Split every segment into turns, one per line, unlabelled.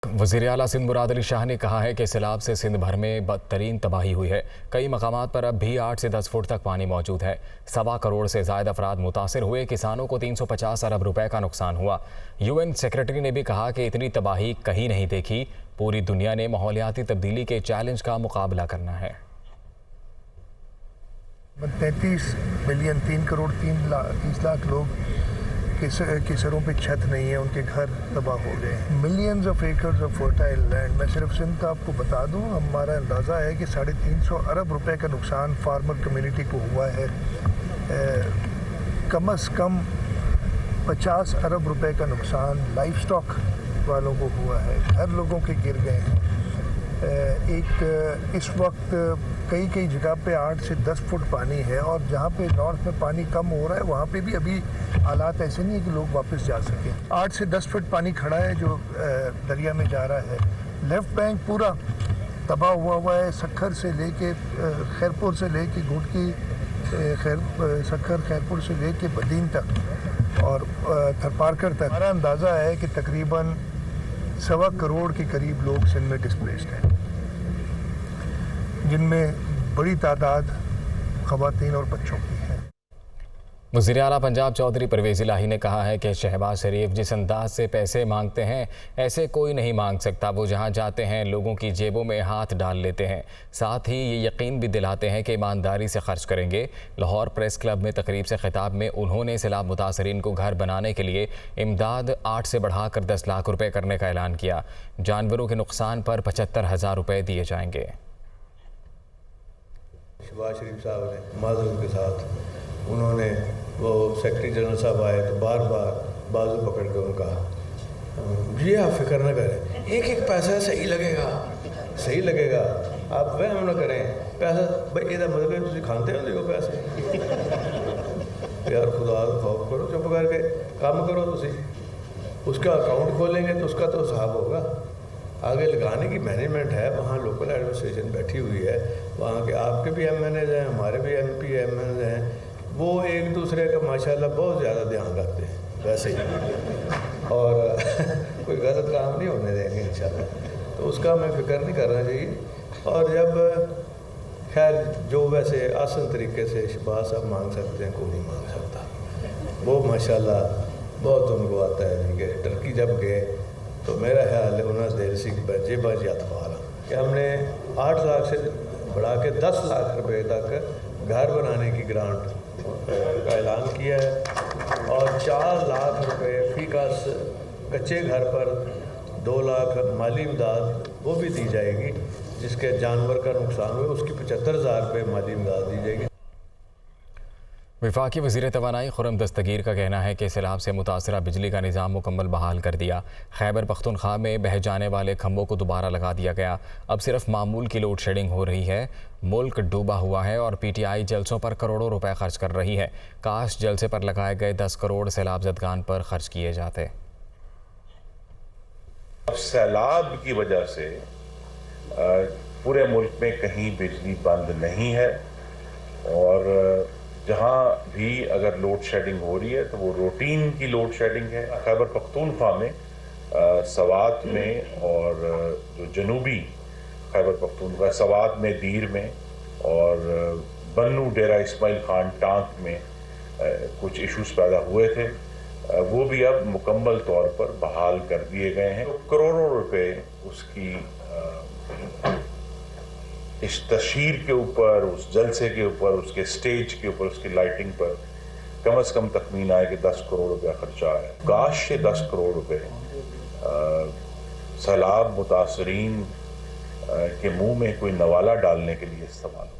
वज़ीर आला सिंध मुराद अली शाह ने कहा है कि सैलाब से सिंध भर में बदतरीन तबाही हुई है। कई मकामात पर अब भी 8 से 10 फुट तक पानी मौजूद है। 1.25 करोड़ से ज़ायद अफराद मुतासिर हुए। किसानों को 350 अरब रुपए का नुकसान हुआ। UN सेक्रेटरी ने भी कहा कि इतनी तबाही कहीं नहीं देखी। पूरी दुनिया ने माहौलियाती तब्दीली के चैलेंज का मुकाबला करना है।
33 मिलियन 3 करोड़ 30 लाख लोग के सरों पे छत नहीं है, उनके घर तबाह हो गए। Millions of acres of fertile land. मैं सिर्फ सिंध का आपको बता दूं, हमारा अंदाज़ा है कि 350 अरब रुपए का नुकसान फार्मर कम्युनिटी को हुआ है। कम से कम 50 अरब रुपए का नुकसान लाइफ स्टॉक वालों को हुआ है। घर लोगों के गिर गए हैं। इस वक्त कई जगह पे 8 से 10 फुट पानी है, और जहाँ पे नॉर्थ में पानी कम हो रहा है वहाँ पे भी अभी हालात ऐसे नहीं है कि लोग वापस जा सकें। 8 से 10 फुट पानी खड़ा है जो दरिया में जा रहा है। लेफ्ट बैंक पूरा तबाह हुआ है, सखर से लेके खैरपुर से लेके घुटकी, सखर खैरपुर से लेके बदीन तक और थरपारकर तक। हमारा अंदाज़ा है कि तकरीबन 1.25 करोड़ के करीब लोग सिंध में डिस्प्लेस्ड हैं, जिनमें बड़ी तादाद ख़वातीन और बच्चों की है।
वज़ीर आला पंजाब चौधरी परवेज़ इलाही ने कहा है कि शहबाज शरीफ जिस अंदाज से पैसे मांगते हैं ऐसे कोई नहीं मांग सकता। वो जहां जाते हैं लोगों की जेबों में हाथ डाल लेते हैं, साथ ही ये यकीन भी दिलाते हैं कि ईमानदारी से खर्च करेंगे। लाहौर प्रेस क्लब में तकरीब से खिताब में उन्होंने सैलाब मुतासरीन को घर बनाने के लिए इमदाद 8 से बढ़ाकर 10 लाख रुपये करने का ऐलान किया। जानवरों के नुकसान पर 75,000 रुपये दिए जाएंगे।
शहबाज शरीफ साहब ने माजरत के साथ उन्होंने वो सेक्रेटरी जनरल साहब आए तो बार बार बाजू पकड़ के उनका ये आप फिक्र न करें, एक पैसा सही लगेगा, आप वहम न करें। पैसा भाई ये मतलब तुम खाते हो पैसे यार, खुदा खौफ करो, चुप करके काम करो। तुम उसका अकाउंट खोलेंगे तो उसका तो हिसाब होगा। आगे लगाने की मैनेजमेंट है, वहाँ लोकल एडमिनिस्ट्रेशन बैठी हुई है, वहाँ के आपके भी MNAs हैं, हमारे भी MP MNAs हैं, वो एक दूसरे का माशाल्लाह बहुत ज़्यादा ध्यान रखते हैं वैसे ही, और कोई गलत काम नहीं होने देंगे इंशाल्लाह। तो उसका हमें फिक्र नहीं करना चाहिए। और जब खैर जो वैसे आसान तरीके से शहबाज साहब मांग सकते हैं, कोई नहीं मांग सकता। वो माशाल्लाह बहुत उनको आता है कि टर्की जब गए तो मेरा ख्याल है उन्होंने देर सी जेबाजी अतवारा कि हमने 8 लाख से बढ़ा के 10 लाख रुपए तक घर बनाने की ग्रांट का ऐलान किया है, और 4 लाख रुपए फी का कच्चे घर पर 2 लाख माली इमदाद वो भी दी जाएगी। जिसके जानवर का नुकसान हुआ उसकी 75,000 रुपये माली इमदाद दी जाएगी।
वफाकी वज़ीर तवानाई खुर्रम दस्तगीर का कहना है कि सैलाब से मुतासरा बिजली का निज़ाम मुकम्मल बहाल कर दिया। खैबर पख्तूनख्वा में बह जाने वाले खंभों को दोबारा लगा दिया गया। अब सिर्फ मामूल की लोड शेडिंग हो रही है। मुल्क डूबा हुआ है और PTI जलसों पर करोड़ों रुपए खर्च कर रही है। काश जलसे पर लगाए गए 10 करोड़ सैलाब ज़दगान पर खर्च किए जाते।
सैलाब की वजह से पूरे मुल्क में कहीं बिजली बंद नहीं है, और जहाँ भी अगर लोड शेडिंग हो रही है तो वो रूटीन की लोड शेडिंग है। खैबर पख्तूनख्वा में, सवात में, और जो जनूबी खैबर पख्तूनख्वा सवात में, दीर में, और बन्नू डेरा इस्माइल खान टांक में कुछ इश्यूज पैदा हुए थे, वो भी अब मुकम्मल तौर पर बहाल कर दिए गए हैं। तो करोड़ों रुपए उसकी इस तशहीर के ऊपर, उस जलसे के ऊपर, उसके स्टेज के ऊपर, उसकी लाइटिंग पर कम से कम तखमीन आए कि 10 करोड़ रुपया खर्चा है। काश से 10 करोड़ रुपए सैलाब मुतासरीन के मुंह में कोई नवाला डालने के लिए इस्तेमाल हो।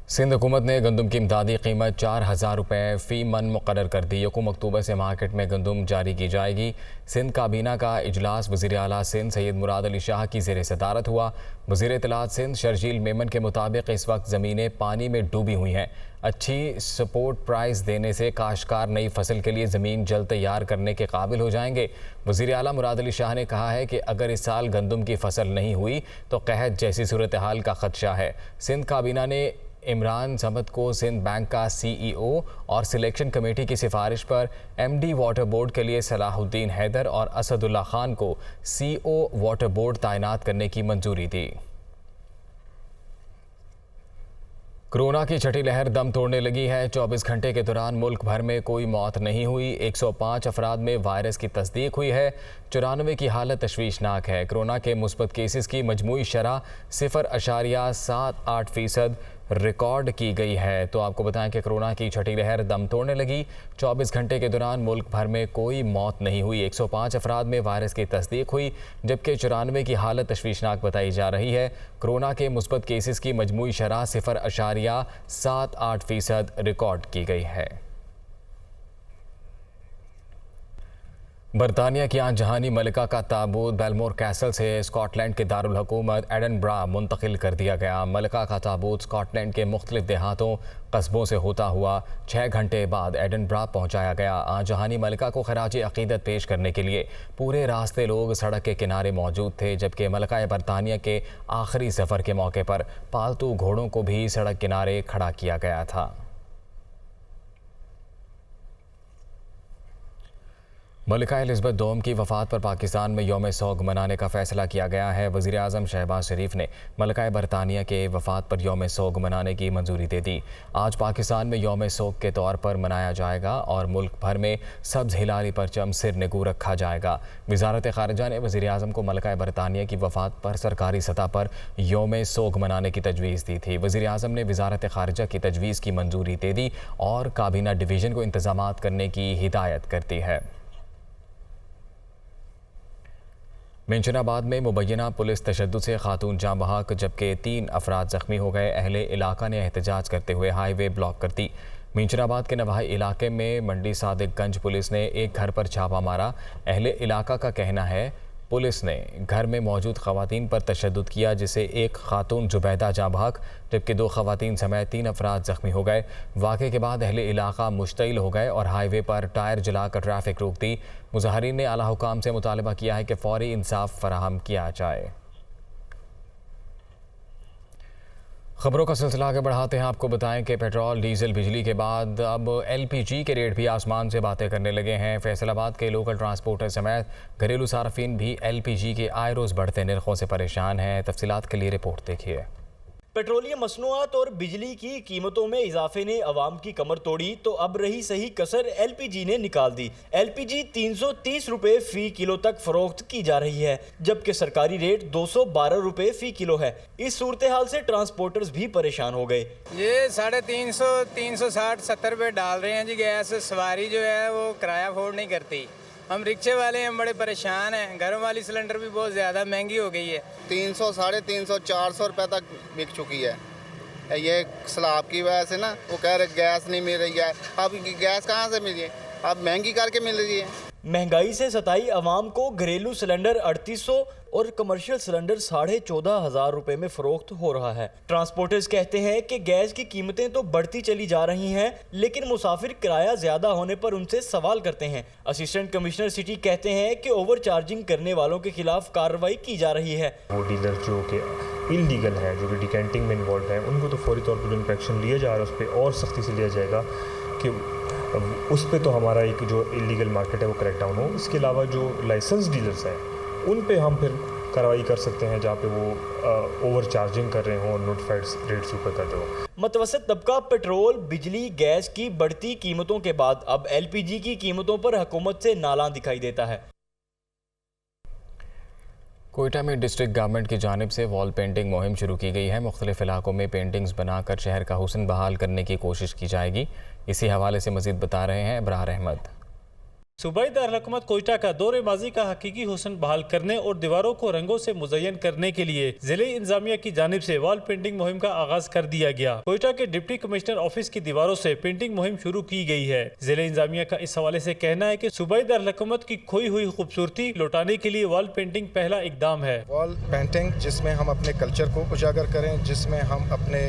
सिंध हुकूमत ने गंदम की इमदादी कीमत 4,000 रुपये फ़ी मन मुकर्रर कर दी। 1 अक्टूबर से मार्केट में गंदम जारी की जाएगी। सिंध काबीना का इजलास वज़ीर आला सिंध सैयद मुराद अली शाह की ज़ेर सदारत हुआ। वज़ीर इत्तलात सिंध शर्जील मेमन के मुताबिक इस वक्त ज़मीनें पानी में डूबी हुई हैं। अच्छी सपोर्ट प्राइस देने से काश्तकार नई फसल के लिए ज़मीन जल्द तैयार करने के काबिल हो जाएंगे। वज़ीर आला मुराद अली शाह ने कहा है कि अगर इस साल गंदम की फसल नहीं हुई तो कहत जैसी सूरत हाल का खदशा है। सिंध काबीना ने इमरान जमत को सिंध बैंक का CEO और सिलेक्शन कमेटी की सिफारिश पर MD वाटर बोर्ड के लिए सलाहुद्दीन हैदर और असदुल्ला खान को CO वाटर बोर्ड तैनात करने की मंजूरी दी। कोरोना की छठी लहर दम तोड़ने लगी है। 24 घंटे के दौरान मुल्क भर में कोई मौत नहीं हुई। 105 अफराद में वायरस की तस्दीक हुई है। 94 की हालत तशवीशनाक है। कोरोना के मुस्बत केसेस की मजमूई शरह 0.78% रिकॉर्ड की गई है। तो आपको बताएं कि कोरोना की छठी लहर दम तोड़ने लगी। 24 घंटे के दौरान मुल्क भर में कोई मौत नहीं हुई। 105 अफराद में वायरस की तस्दीक हुई, जबकि 94 की हालत तशवीशनाक बताई जा रही है। कोरोना के मुस्बत केसेस की मजमूई शरह 0.78% रिकॉर्ड की गई है। बरतानिया की आन जहानी मलिका का ताबूत बेलमोर कैसल से स्कॉटलैंड के दारुल हुकूमत एडनब्रा मुंतकिल कर दिया गया। मलिका का ताबूत स्कॉटलैंड के मुख्तलिफ देहातों कस्बों से होता हुआ 6 घंटे बाद एडनब्रा पहुंचाया गया। आन जहानी मलिका को खराज अकीदत पेश करने के लिए पूरे रास्ते लोग सड़क के किनारे मौजूद थे, जबकि मलिका बरतानिया के आखिरी सफ़र के मौके पर पालतू घोड़ों को भी सड़क किनारे खड़ा किया गया था। मलिका एलिज़ाबेथ दोम की वफ़ात पर पाकिस्तान में यौम सोग मनाने का फ़ैसला किया गया है। वज़ीर आज़म शहबाज शरीफ ने मलिका बरतानिया के वफ़ात पर यौम सोग मनाने की मंजूरी दे दी। आज पाकिस्तान में यौम सोग के तौर पर मनाया जाएगा और मुल्क भर में सब्ज़ हिलाली परचम सिर निगू रखा जाएगा। वज़ारत ख़ारिजा ने वज़ीर आज़म को मलिका बरतानिया की वफ़ात पर सरकारी सतह पर यौम सोग मनाने की तजवीज़ दी थी। वज़ीर आज़म ने वज़ारत ख़ारिजा की तजवीज़ की मंजूरी दे दी और काबीना डिवीज़न को इंतज़ामात करने की हिदायत कर दी है। मेंशनाबाद में मुबैना पुलिस तशद्दुद से खातून जाँ बहक, जबकि 3 अफराद ज़ख्मी हो गए। अहले इलाका ने एहतजाज करते हुए हाईवे ब्लॉक कर दी। मेंशनाबाद के नवाही इलाके में मंडी सादिकगंज पुलिस ने एक घर पर छापा मारा। अहले इलाका का कहना है पुलिस ने घर में मौजूद ख़वातीन पर तशद्दुद किया, जिसे एक खातून जुबैदा जाँ बहक जबकि 2 ख़वातीन समेत 3 अफराद ज़ख्मी हो गए। वाक़े के बाद अहले इलाका मुश्तइल हो गए और हाईवे पर टायर जलाकर ट्रैफिक रोक दी। मुज़ाहरीन ने आला हुकाम से मुतालबा किया है कि फ़ौरी इंसाफ फराहम किया जाए। खबरों का सिलसिला आगे बढ़ाते हैं। आपको बताएं कि पेट्रोल, डीजल, बिजली के बाद अब LPG के रेट भी आसमान से बातें करने लगे हैं। फैसलाबाद के लोकल ट्रांसपोर्टर समेत घरेलू सार्फिन भी LPG के आए रोज़ बढ़ते निर्खों से परेशान हैं। तफसीलात के लिए रिपोर्ट देखिए।
पेट्रोलियम मसनूआत और बिजली की कीमतों में इजाफे ने अवाम की कमर तोड़ी, तो अब रही सही कसर LPG ने निकाल दी। LPG 330 रुपए फ़ी किलो तक फरोख्त की जा रही है, जबकि सरकारी रेट 212 रुपए फ़ी किलो है। इस सूरत हाल से ट्रांसपोर्टर्स भी परेशान हो गए।
ये 350, 360, 70 रुपये डाल रहे हैं जी गैस। सवारी जो है वो किराया अफोर्ड नहीं करती। हम रिक्शे वाले हैं, बड़े परेशान हैं। घरों वाली सिलेंडर भी बहुत ज़्यादा महंगी हो गई है।
300, 350, 400 रुपये तक बिक चुकी है। ये सैलाब की वजह से ना वो कह रहे गैस नहीं मिल रही है। अब गैस कहाँ से मिली है? अब महंगी करके मिल रही है।
महंगाई से सताई अवाम को घरेलू सिलेंडर 3800 और कमर्शियल सिलेंडर 14,500 रुपए में फरोख्त हो रहा है। ट्रांसपोर्टर्स कहते हैं कि गैस की कीमतें तो बढ़ती चली जा रही हैं, लेकिन मुसाफिर किराया ज्यादा होने पर उनसे सवाल करते हैं। असिस्टेंट कमिश्नर सिटी कहते हैं कि ओवर चार्जिंग करने वालों के खिलाफ कार्रवाई की जा रही है।
वो डीलर जो कि इलीगल है, जो कि डिकेंटिंग में इन्वॉल्व है, उनको तो फौरी तौर पर एक्शन लिया जा रहा है। उस पर और सख्ती से लिया जाएगा कि उस पे तो हमारा एक जो इलीगल मार्केट है वो क्रैक डाउन हो। इसके अलावा जो लाइसेंस डीलर्स हैं उन पे हम फिर कार्रवाई कर सकते हैं जहाँ पे वो ओवर चार्जिंग कर रहे हों और नोटिफाइड रेट्स ऊपर कर रहे हों।
मतवसत तबका पेट्रोल, बिजली, गैस की बढ़ती कीमतों के बाद अब LPG की कीमतों पर हुकूमत से नाला दिखाई देता है।
कोयटा में डिस्ट्रिक्ट गवर्नमेंट की जानिब से वॉल पेंटिंग मुहिम शुरू की गई है। मुख्तलिफ इलाकों में पेंटिंग्स बनाकर शहर का हुस्न बहाल करने की कोशिश की जाएगी। इसी हवाले से मजीद बता रहे हैं इब्रार अहमद।
सूबाई दारकूमत कोयटा का दौरे बाजी का हकीकी हुस्न बहाल करने और दीवारों को रंगों से मुज़य्यन करने के लिए जिले इंतजामिया की जानिब से वॉल पेंटिंग मुहिम का आगाज कर दिया गया। कोयटा के डिप्टी कमिश्नर ऑफिस की दीवारों से पेंटिंग मुहिम शुरू की गई है। जिले इंतजामिया का इस हवाले से कहना है कि सूबाई दारकूमत की खोई हुई खूबसूरती लौटाने के लिए वॉल पेंटिंग पहला इकदाम है।
वॉल पेंटिंग जिसमें हम अपने कल्चर को उजागर करें, जिसमें हम अपने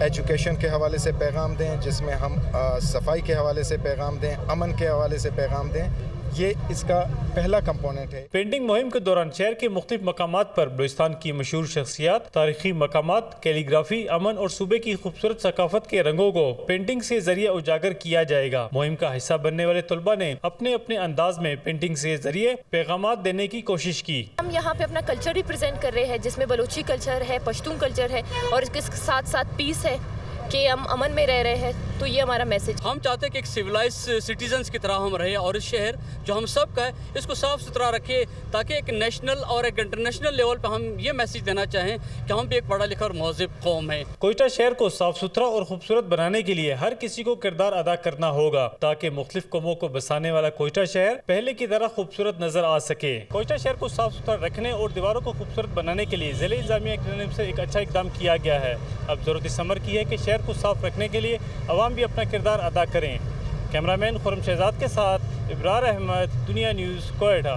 एजुकेशन के हवाले से पैगाम दें, जिसमें हम सफाई के हवाले से पैगाम दें, अमन के हवाले से पैगाम दें, ये इसका पहला कंपोनेंट है।
पेंटिंग मुहिम के दौरान शहर के मुख्तलिफ मकामात पर बलूचिस्तान की मशहूर शख्सियात, तारीखी मकामात, कैलीग्राफी, अमन और सूबे की खूबसूरत सकाफत के रंगों को पेंटिंग से जरिए उजागर किया जाएगा। मुहिम का हिस्सा बनने वाले तलबा ने अपने अपने अंदाज में पेंटिंग से जरिए पैगामात देने की कोशिश की।
हम यहाँ पे अपना कल्चर रिप्रेजेंट कर रहे हैं, जिसमें बलूची कल्चर है, पश्तून कल्चर है और इसके साथ साथ पीस है कि हम अमन में रह रहे हैं। तो ये हमारा मैसेज।
हम चाहते हैं कि एक सिविलाइज सिटीजन्स की तरह हम रहे और इस शहर जो हम सब का है इसको साफ़ सुथरा रखे, ताकि एक नेशनल और एक इंटरनेशनल लेवल पर हम ये मैसेज देना चाहें कि हम भी एक पढ़ा लिखा और महज़िब कौम है।
कोयटा शहर को साफ सुथरा और खूबसूरत बनाने के लिए हर किसी को किरदार अदा करना होगा, ताकि मुख्तलिफ कौमों को बसाने वाला कोयटा शहर पहले की तरह खूबसूरत नजर आ सके। कोयटा शहर को साफ सुथरा रखने और दीवारों को खूबसूरत बनाने के लिए ज़िले इंतज़ामिया की जानिब से एक अच्छा इक़दाम किया गया है। अब ज़रूरत इस अमर की है कि शहर को साफ रखने के लिए अवाम भी अपना किरदार अदा करें। कैमरामैन खुरम शहजाद के साथ इब्रार अहमद, दुनिया न्यूज़, कोयटा।